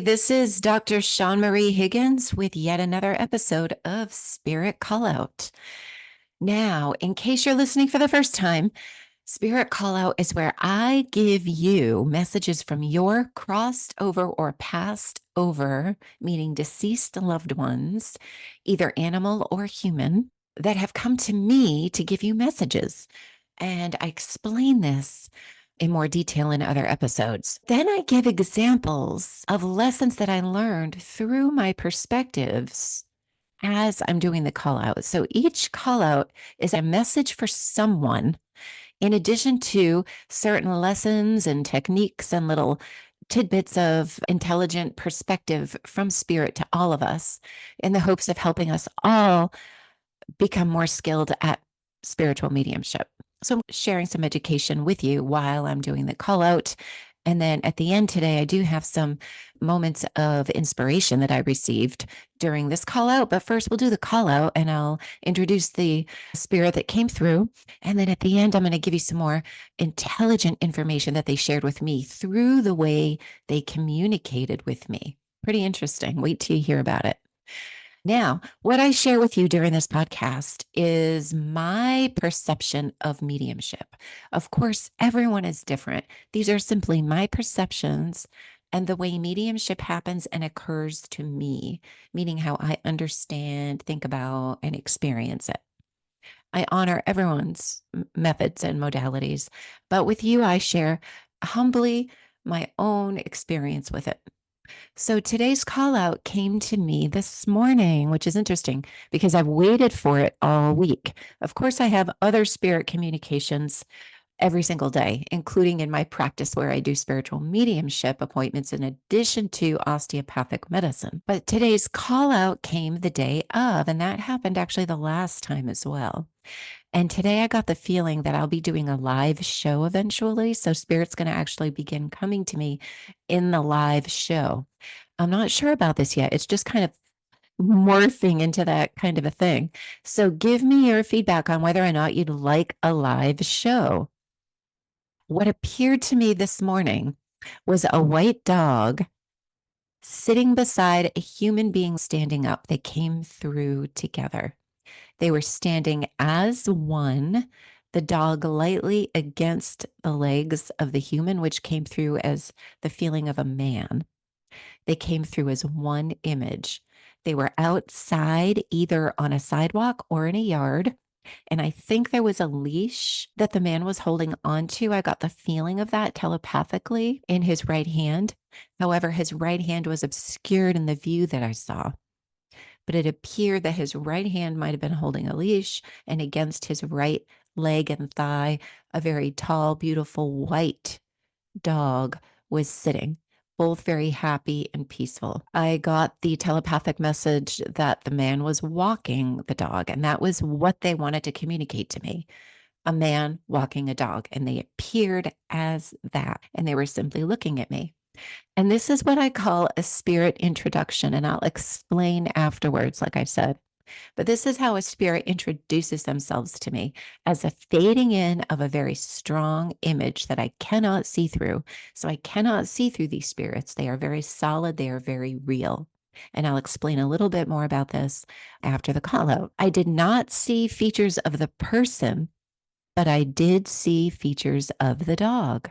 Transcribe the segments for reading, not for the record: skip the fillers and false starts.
This is Dr. Sean Marie Higgins with yet another episode of Spirit Call Out. Now, in case you're listening for the first time, Spirit Call Out is where I give you messages from your crossed over or passed over, meaning deceased loved ones, either animal or human, that have come to me to give you messages. And I explain this in more detail in other episodes. Then I give examples of lessons that I learned through my perspectives as I'm doing the call out. So each call out is a message for someone, in addition to certain lessons and techniques and little tidbits of intelligent perspective from spirit to all of us, in the hopes of helping us all become more skilled at spiritual mediumship. So I'm sharing some education with you while I'm doing the call out. And then at the end today, I do have some moments of inspiration that I received during this call out. But first, we'll do the call out and I'll introduce the spirit that came through. And then at the end, I'm going to give you some more intelligent information that they shared with me through the way they communicated with me. Pretty interesting. Wait till you hear about it. Now, what I share with you during this podcast is my perception of mediumship. Of course, everyone is different. These are simply my perceptions and the way mediumship happens and occurs to me, meaning how I understand, think about, and experience it. I honor everyone's methods and modalities, but with you, I share humbly my own experience with it. So today's call out came to me this morning, which is interesting because I've waited for it all week. Of course, I have other spirit communications every single day, including in my practice where I do spiritual mediumship appointments in addition to osteopathic medicine. But today's call out came the day of, and that happened actually the last time as well. And today I got the feeling that I'll be doing a live show eventually. So Spirit's going to actually begin coming to me in the live show. I'm not sure about this yet. It's just kind of morphing into that kind of a thing. So give me your feedback on whether or not you'd like a live show. What appeared to me this morning was a white dog sitting beside a human being standing up. They came through together. They were standing as one, the dog lightly against the legs of the human, which came through as the feeling of a man. They came through as one image. They were outside, either on a sidewalk or in a yard. And I think there was a leash that the man was holding onto. I got the feeling of that telepathically in his right hand. However, his right hand was obscured in the view that I saw. But it appeared that his right hand might have been holding a leash, and against his right leg and thigh, a very tall, beautiful white dog was sitting, both very happy and peaceful. I got the telepathic message that the man was walking the dog, and that was what they wanted to communicate to me. A man walking a dog, and they appeared as that, and they were simply looking at me. And this is what I call a spirit introduction, and I'll explain afterwards, like I said. But this is how a spirit introduces themselves to me, as a fading in of a very strong image that I cannot see through. So I cannot see through these spirits. They are very solid, they are very real. And I'll explain a little bit more about this after the call out. I did not see features of the person, but I did see features of the dog.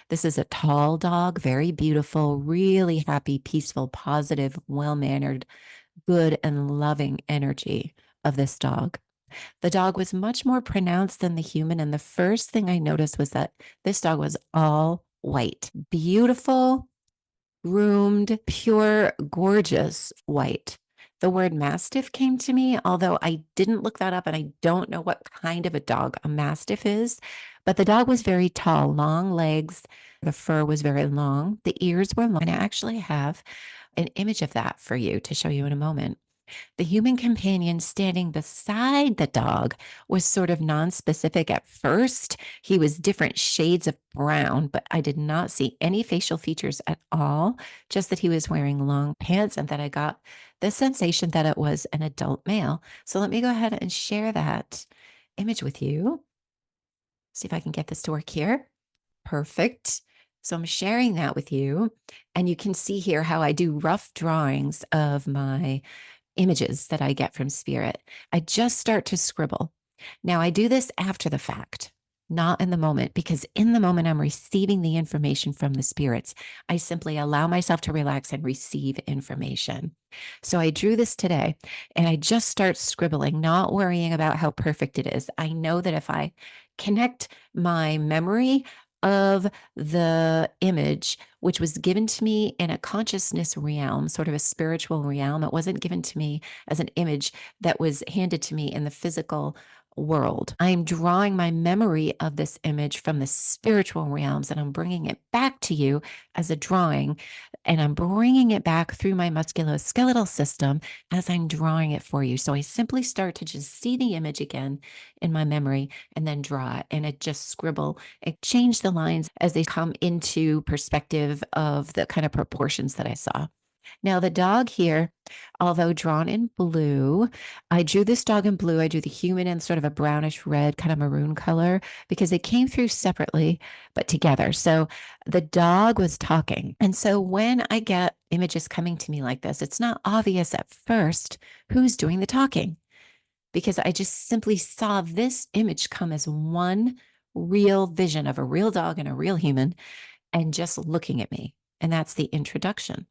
This is a tall dog, very beautiful, really happy, peaceful, positive, well-mannered, good and loving energy of this dog. The dog was much more pronounced than the human. And the first thing I noticed was that this dog was all white, beautiful, groomed, pure, gorgeous white. The word mastiff came to me, although I didn't look that up and I don't know what kind of a dog a mastiff is. But the dog was very tall, long legs. The fur was very long. The ears were long. And I actually have an image of that for you to show you in a moment. The human companion standing beside the dog was sort of non-specific at first. He was different shades of brown, but I did not see any facial features at all, just that he was wearing long pants and that I got the sensation that it was an adult male. So let me go ahead and share that image with you. See if I can get this to work here. Perfect. So I'm sharing that with you. And you can see here how I do rough drawings of my images that I get from spirit. I just start to scribble. Now, I do this after the fact, not in the moment, because in the moment I'm receiving the information from the spirits. I simply allow myself to relax and receive information. So I drew this today and I just start scribbling, not worrying about how perfect it is. I know that if I connect my memory of the image, which was given to me in a consciousness realm, sort of a spiritual realm. It wasn't given to me as an image that was handed to me in the physical world. I'm drawing my memory of this image from the spiritual realms and I'm bringing it back to you as a drawing. And I'm bringing it back through my musculoskeletal system as I'm drawing it for you. So I simply start to just see the image again in my memory and then draw it. And it just scribble, it change the lines as they come into perspective of the kind of proportions that I saw. Now, the dog here, although drawn in blue, I drew this dog in blue. I drew the human in sort of a brownish red, kind of maroon color, because they came through separately, but together. So the dog was talking. And so when I get images coming to me like this, it's not obvious at first who's doing the talking, because I just simply saw this image come as one real vision of a real dog and a real human and just looking at me. And that's the introduction.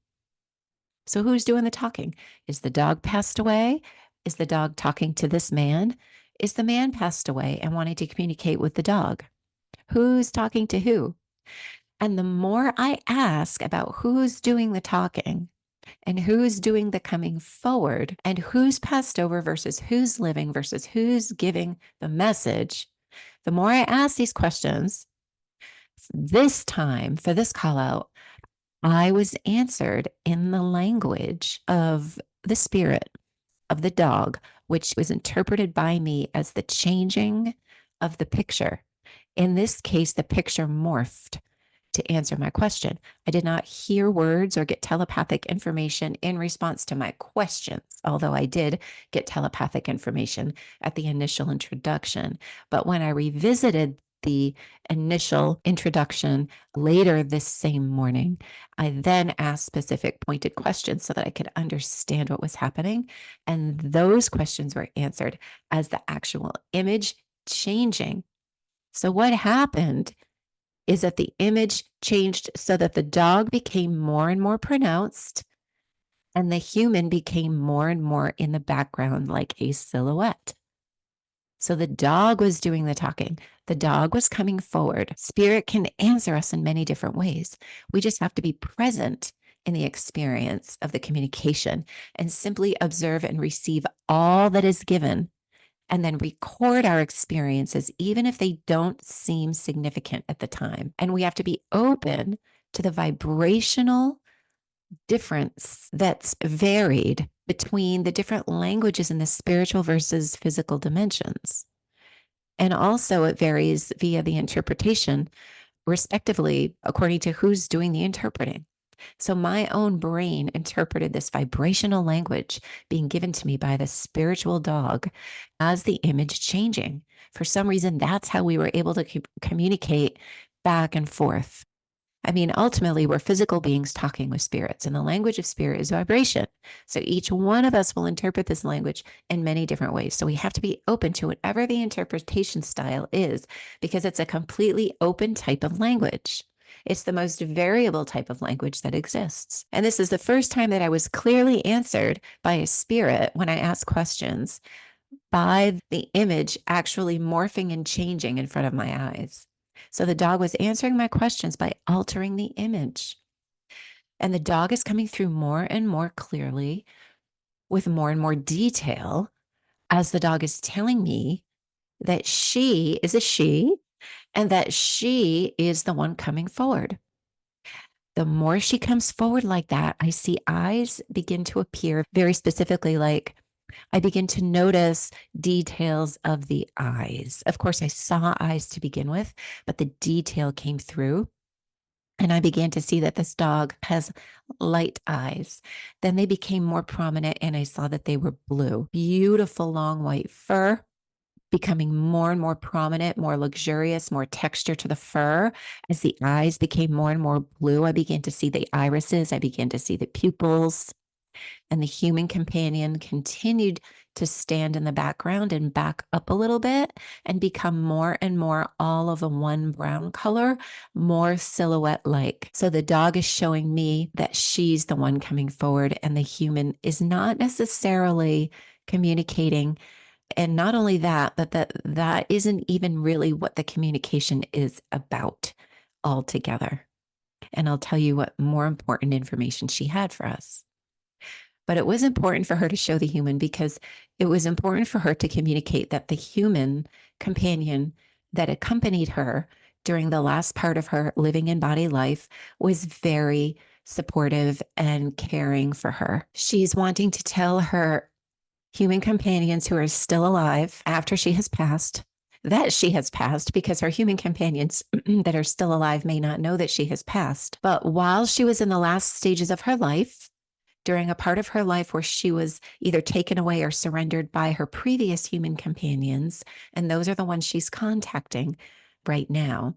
So who's doing the talking? Is the dog passed away? Is the dog talking to this man? Is the man passed away and wanting to communicate with the dog? Who's talking to who? And the more I ask about who's doing the talking and who's doing the coming forward and who's passed over versus who's living versus who's giving the message, the more I ask these questions, this time for this call out, I was answered in the language of the spirit of the dog, which was interpreted by me as the changing of the picture. In this case, the picture morphed to answer my question. I did not hear words or get telepathic information in response to my questions, although I did get telepathic information at the initial introduction. But when I revisited the initial introduction later this same morning, I then asked specific pointed questions so that I could understand what was happening. And those questions were answered as the actual image changing. So, what happened is that the image changed so that the dog became more and more pronounced and the human became more and more in the background like a silhouette. So the dog was doing the talking. The dog was coming forward. Spirit can answer us in many different ways. We just have to be present in the experience of the communication and simply observe and receive all that is given and then record our experiences, even if they don't seem significant at the time. And we have to be open to the vibrational difference that's varied between the different languages in the spiritual versus physical dimensions. And also, it varies via the interpretation, respectively, according to who's doing the interpreting. So my own brain interpreted this vibrational language being given to me by the spiritual dog as the image changing. For some reason, that's how we were able to communicate back and forth. I mean, ultimately, we're physical beings talking with spirits, and the language of spirit is vibration. So each one of us will interpret this language in many different ways. So we have to be open to whatever the interpretation style is, because it's a completely open type of language. It's the most variable type of language that exists. And this is the first time that I was clearly answered by a spirit when I asked questions by the image actually morphing and changing in front of my eyes. So the dog was answering my questions by altering the image. And the dog is coming through more and more clearly with more and more detail as the dog is telling me that she is a she and that she is the one coming forward. The more she comes forward like that, I see eyes begin to appear very specifically, like I begin to notice details of the eyes. Of course, I saw eyes to begin with, but the detail came through. And I began to see that this dog has light eyes. Then they became more prominent, and I saw that they were blue. Beautiful long white fur. becoming more and more prominent, more luxurious, more texture to the fur. As the eyes became more and more blue, I began to see the irises, I began to see the pupils, and the human companion continued to stand in the background and back up a little bit and become more and more all of a one brown color, more silhouette like. So the dog is showing me that she's the one coming forward, and the human is not necessarily communicating. And not only that, but that isn't even really what the communication is about altogether. And I'll tell you what more important information she had for us. But it was important for her to show the human because it was important for her to communicate that the human companion that accompanied her during the last part of her living in body life was very supportive and caring for her. She's wanting to tell her human companions who are still alive after she has passed that she has passed, because her human companions that are still alive may not know that she has passed. But while she was in the last stages of her life, during a part of her life where she was either taken away or surrendered by her previous human companions, and those are the ones she's contacting right now.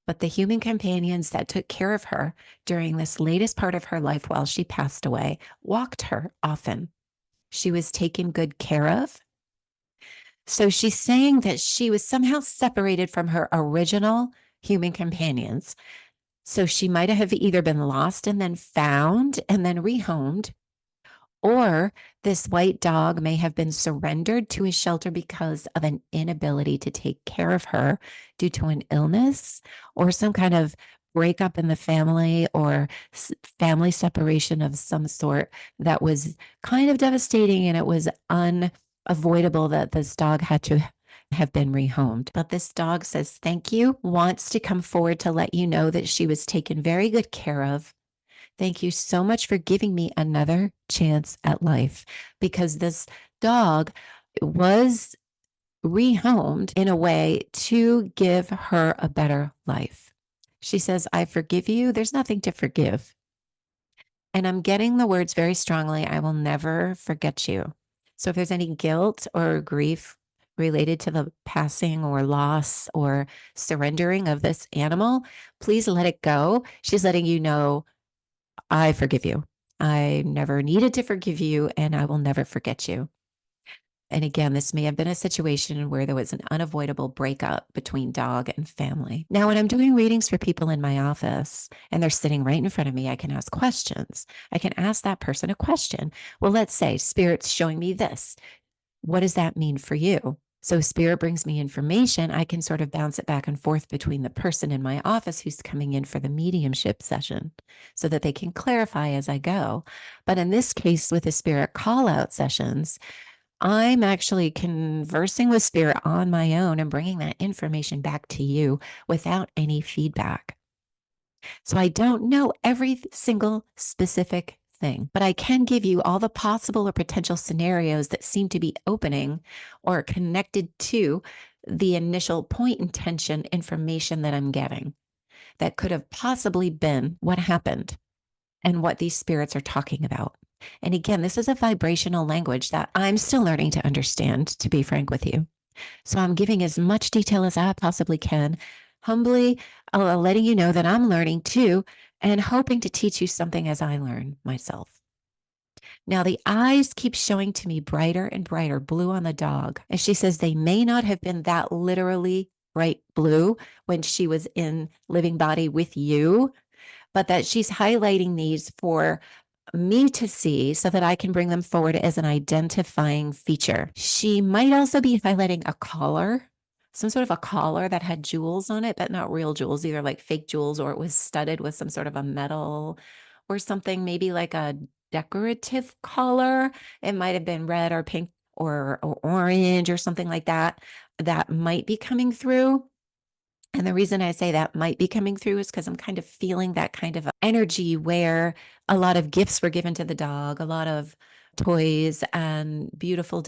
But the human companions that took care of her during this latest part of her life while she passed away walked her often. She was taken good care of. So she's saying that she was somehow separated from her original human companions. So she might have either been lost and then found and then rehomed, or this white dog may have been surrendered to a shelter because of an inability to take care of her due to an illness or some kind of breakup in the family or family separation of some sort that was kind of devastating, and it was unavoidable that this dog had to have been rehomed. But this dog says thank you, wants to come forward to let you know that she was taken very good care of. Thank you so much for giving me another chance at life, because this dog was rehomed in a way to give her a better life. She says, I forgive you. There's nothing to forgive. And I'm getting the words very strongly. I will never forget you. So if there's any guilt or grief related to the passing or loss or surrendering of this animal, please let it go. She's letting you know, I forgive you. I never needed to forgive you, and I will never forget you. And again, this may have been a situation where there was an unavoidable breakup between dog and family. Now, when I'm doing readings for people in my office and they're sitting right in front of me, I can ask questions. I can ask that person a question. Well, let's say Spirit's showing me this. What does that mean for you? So Spirit brings me information. I can sort of bounce it back and forth between the person in my office who's coming in for the mediumship session so that they can clarify as I go. But in this case, with the Spirit call out sessions, I'm actually conversing with Spirit on my own and bringing that information back to you without any feedback. So I don't know every single specific thing, but I can give you all the possible or potential scenarios that seem to be opening or connected to the initial point intention information that I'm getting that could have possibly been what happened and what these spirits are talking about. And again, this is a vibrational language that I'm still learning to understand, to be frank with you. So I'm giving as much detail as I possibly can, humbly letting you know that I'm learning too, and hoping to teach you something as I learn myself. Now, the eyes keep showing to me brighter and brighter blue on the dog. And she says they may not have been that literally bright blue when she was in living body with you, but that she's highlighting these for me to see so that I can bring them forward as an identifying feature. She might also be highlighting a collar, some sort of a collar that had jewels on it, but not real jewels, either like fake jewels, or it was studded with some sort of a metal or something, maybe like a decorative collar. It might have been red or pink or orange or something like that, that might be coming through. And the reason I say that might be coming through is because I'm kind of feeling that kind of energy where a lot of gifts were given to the dog, a lot of toys and beautiful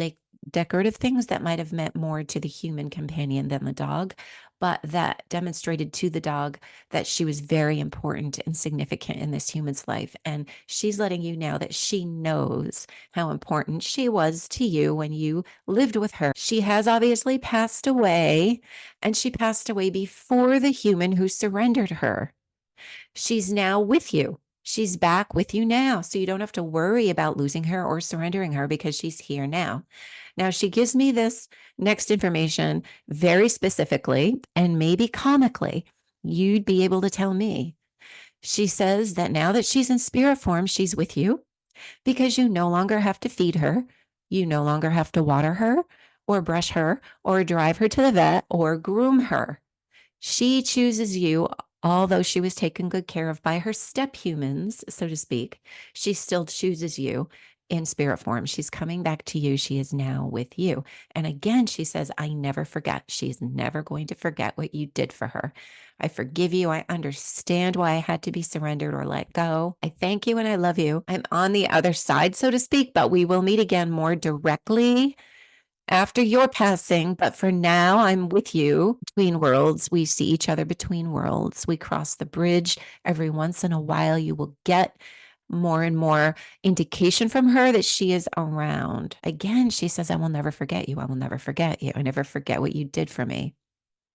decorative things that might have meant more to the human companion than the dog. but that demonstrated to the dog that she was very important and significant in this human's life. And she's letting you know that she knows how important she was to you when you lived with her. She has obviously passed away, and she passed away before the human who surrendered her. She's now with you. She's back with you now. So you don't have to worry about losing her or surrendering her because she's here now. Now, she gives me this next information very specifically and maybe comically. You'd be able to tell me. She says that now that she's in spirit form, she's with you because you no longer have to feed her. You no longer have to water her or brush her or drive her to the vet or groom her. She chooses you, although she was taken good care of by her step humans, so to speak. She still chooses you in spirit form. She's coming back to you. She is now with you. And again, she says, I never forget. She's never going to forget what you did for her. I forgive you. I understand why I had to be surrendered or let go. I thank you and I love you. I'm on the other side, so to speak, but we will meet again more directly after your passing. But for now, I'm with you between worlds. We see each other between worlds. We cross the bridge. Every once in a while, you will get more and more indication from her that she is around. Again, she says, I will never forget you. I will never forget you. I never forget what you did for me.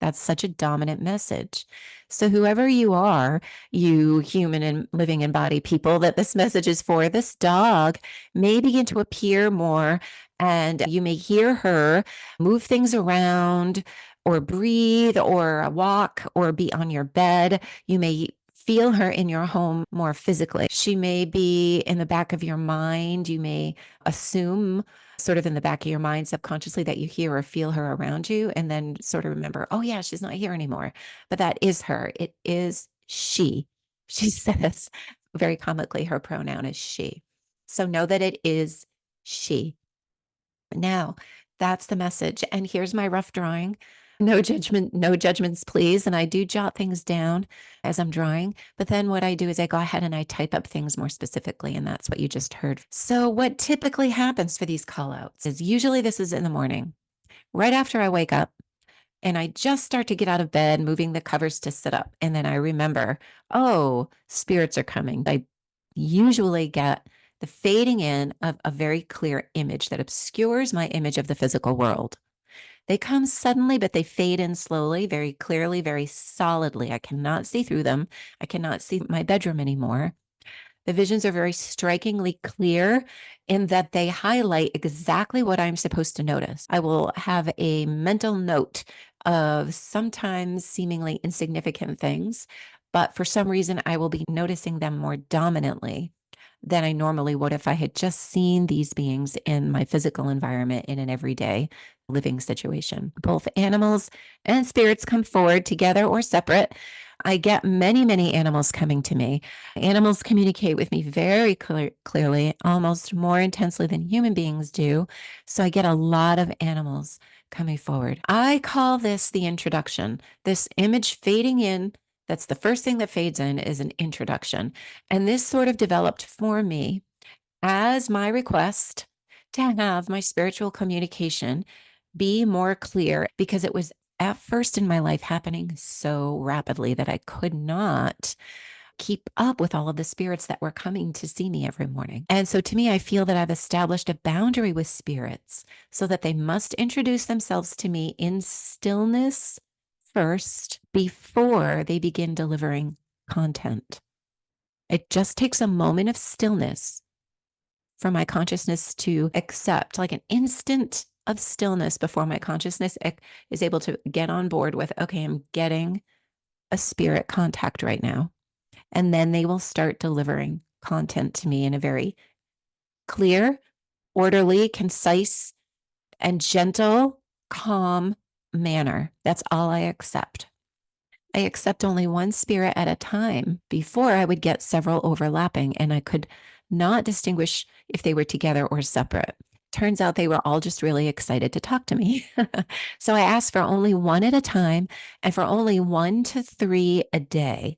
That's such a dominant message. So, whoever you are, you human and living in body people that this message is for, this dog may begin to appear more, and you may hear her move things around or breathe or walk or be on your bed. You may feel her in your home more physically. She may be in the back of your mind. You may assume sort of in the back of your mind subconsciously that you hear or feel her around you, and then sort of remember, oh yeah, she's not here anymore. But that is her. It is she. She says very comically, her pronoun is she. So know that it is she. Now, that's the message. And here's my rough drawing. No judgment, no judgments, please. And I do jot things down as I'm drawing. But then what I do is I go ahead and I type up things more specifically. And that's what you just heard. So, what typically happens for these call outs is usually this is in the morning, right after I wake up. And I just start to get out of bed, moving the covers to sit up. And then I remember, oh, spirits are coming. I usually get the fading in of a very clear image that obscures my image of the physical world. They come suddenly, but they fade in slowly, very clearly, very solidly. I cannot see through them. I cannot see my bedroom anymore. The visions are very strikingly clear in that they highlight exactly what I'm supposed to notice. I will have a mental note of sometimes seemingly insignificant things, but for some reason, I will be noticing them more dominantly than I normally would if I had just seen these beings in my physical environment in an everyday living situation. Both animals and spirits come forward together or separate. I get many, many animals coming to me. Animals communicate with me very clearly, almost more intensely than human beings do. So I get a lot of animals coming forward. I call this the introduction. This image fading in, that's the first thing that fades in, is an introduction. And this sort of developed for me as my request to have my spiritual communication be more clear, because it was at first in my life happening so rapidly that I could not keep up with all of the spirits that were coming to see me every morning. And so to me, I feel that I've established a boundary with spirits so that they must introduce themselves to me in stillness first before they begin delivering content. It just takes a moment of stillness for my consciousness to accept, like an instant of stillness before my consciousness is able to get on board with, okay, I'm getting a spirit contact right now. And then they will start delivering content to me in a very clear, orderly, concise, and gentle, calm manner. That's all I accept. I accept only one spirit at a time. Before, I would get several overlapping, and I could not distinguish if they were together or separate. Turns out they were all just really excited to talk to me. So I asked for only one at a time and for only 1 to 3 a day.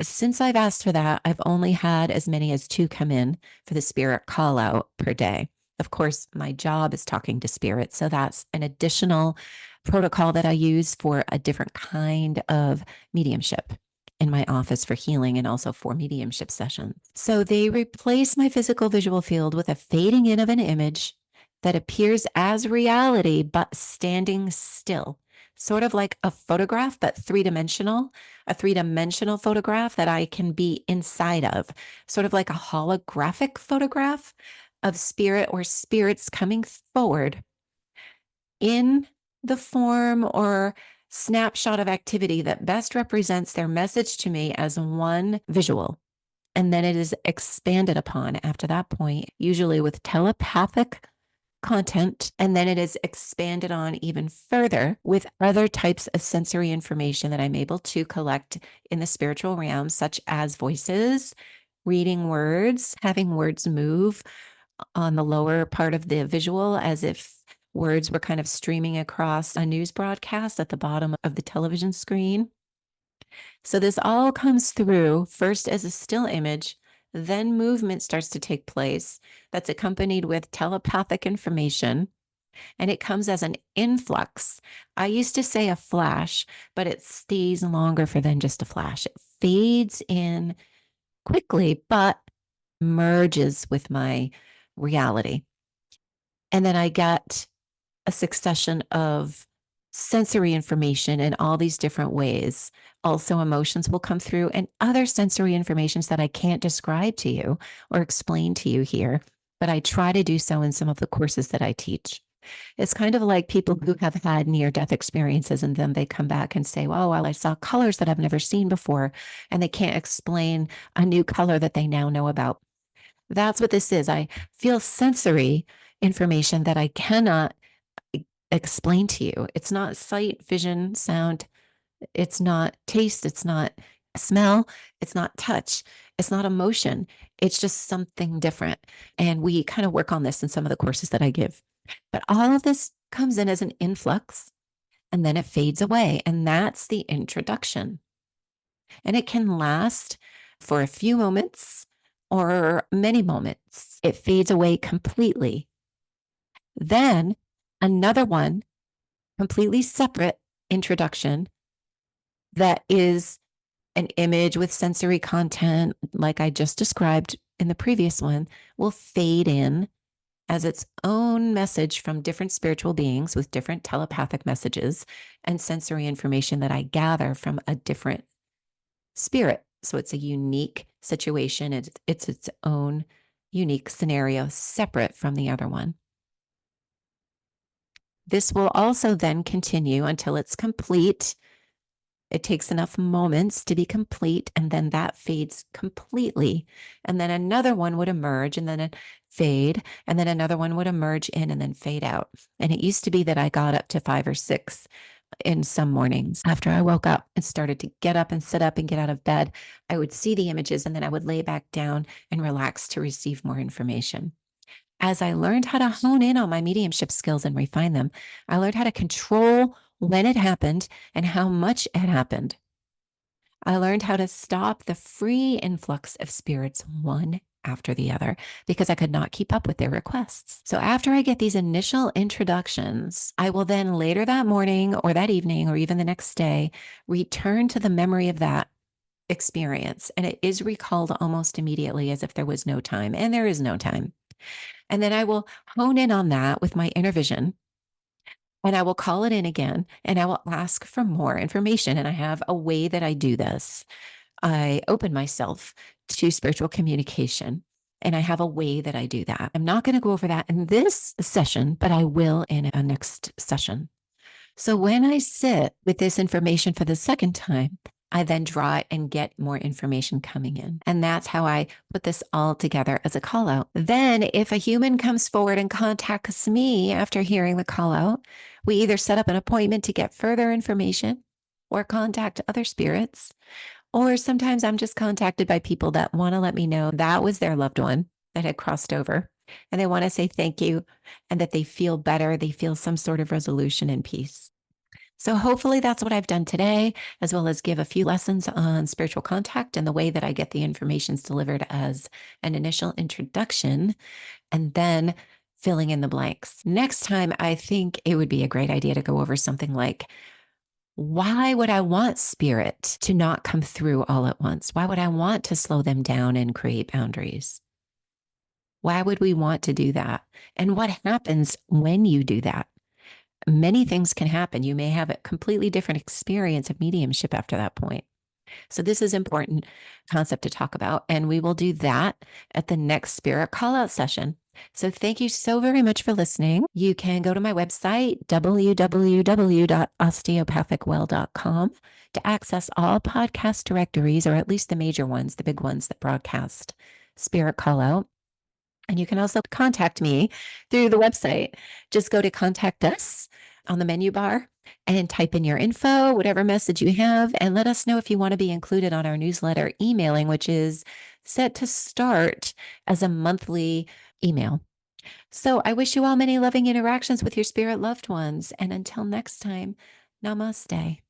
Since I've asked for that, I've only had as many as 2 come in for the spirit call out per day. Of course, my job is talking to spirits, so that's an additional protocol that I use for a different kind of mediumship in my office for healing and also for mediumship sessions. So they replace my physical visual field with a fading in of an image that appears as reality, but standing still, sort of like a photograph, but a three-dimensional photograph that I can be inside of, sort of like a holographic photograph of spirit or spirits coming forward in the form or snapshot of activity that best represents their message to me as one visual. And then it is expanded upon after that point, usually with telepathic content. And then it is expanded on even further with other types of sensory information that I'm able to collect in the spiritual realm, such as voices, reading words, having words move on the lower part of the visual as if words were kind of streaming across a news broadcast at the bottom of the television screen. So this all comes through first as a still image, then movement starts to take place that's accompanied with telepathic information, and it comes as an influx. I used to say a flash, but it stays longer for than just a flash. It fades in quickly, but merges with my reality. And then I get a succession of sensory information in all these different ways. Also, emotions will come through and other sensory informations that I can't describe to you or explain to you here, but I try to do so in some of the courses that I teach. It's kind of like people who have had near death experiences and then they come back and say, oh, well, I saw colors that I've never seen before, and they can't explain a new color that they now know about. That's what this is. I feel sensory information that I cannot explain to you. It's not sight, vision, sound. It's not taste. It's not smell. It's not touch. It's not emotion. It's just something different. And we kind of work on this in some of the courses that I give. But all of this comes in as an influx and then it fades away. And that's the introduction. And it can last for a few moments or many moments. It fades away completely. Then another one, completely separate introduction that is an image with sensory content, like I just described in the previous one, will fade in as its own message from different spiritual beings with different telepathic messages and sensory information that I gather from a different spirit. So it's a unique situation. It's its own unique scenario, separate from the other one. This will also then continue until it's complete. It takes enough moments to be complete, and then that fades completely. And then another one would emerge and then it fade, and then another one would emerge in and then fade out. And it used to be that I got up to 5 or 6 in some mornings after I woke up and started to get up and sit up and get out of bed. I would see the images and then I would lay back down and relax to receive more information. As I learned how to hone in on my mediumship skills and refine them, I learned how to control when it happened and how much it happened. I learned how to stop the free influx of spirits one after the other because I could not keep up with their requests. So after I get these initial introductions, I will then later that morning or that evening or even the next day return to the memory of that experience. And it is recalled almost immediately as if there was no time, and there is no time. And then I will hone in on that with my inner vision. And I will call it in again and I will ask for more information. And I have a way that I do this. I open myself to spiritual communication and I have a way that I do that. I'm not going to go over that in this session, but I will in a next session. So when I sit with this information for the second time, I then draw it and get more information coming in. And that's how I put this all together as a call out. Then if a human comes forward and contacts me after hearing the call out, we either set up an appointment to get further information or contact other spirits. Or sometimes I'm just contacted by people that want to let me know that was their loved one that had crossed over. And they want to say thank you and that they feel better. They feel some sort of resolution and peace. So hopefully that's what I've done today, as well as give a few lessons on spiritual contact and the way that I get the information delivered as an initial introduction. And then filling in the blanks. Next time, I think it would be a great idea to go over something like, why would I want spirit to not come through all at once? Why would I want to slow them down and create boundaries? Why would we want to do that? And what happens when you do that? Many things can happen. You may have a completely different experience of mediumship after that point. So this is important concept to talk about, and we will do that at the next spirit call out session. So thank you so very much for listening. You can go to my website, www.osteopathicwell.com, to access all podcast directories, or at least the major ones, the big ones that broadcast spirit call out. And you can also contact me through the website. Just go to contact us on the menu bar and type in your info, whatever message you have, and let us know if you want to be included on our newsletter emailing, which is set to start as a monthly email. So I wish you all many loving interactions with your spirit loved ones. And until next time, namaste.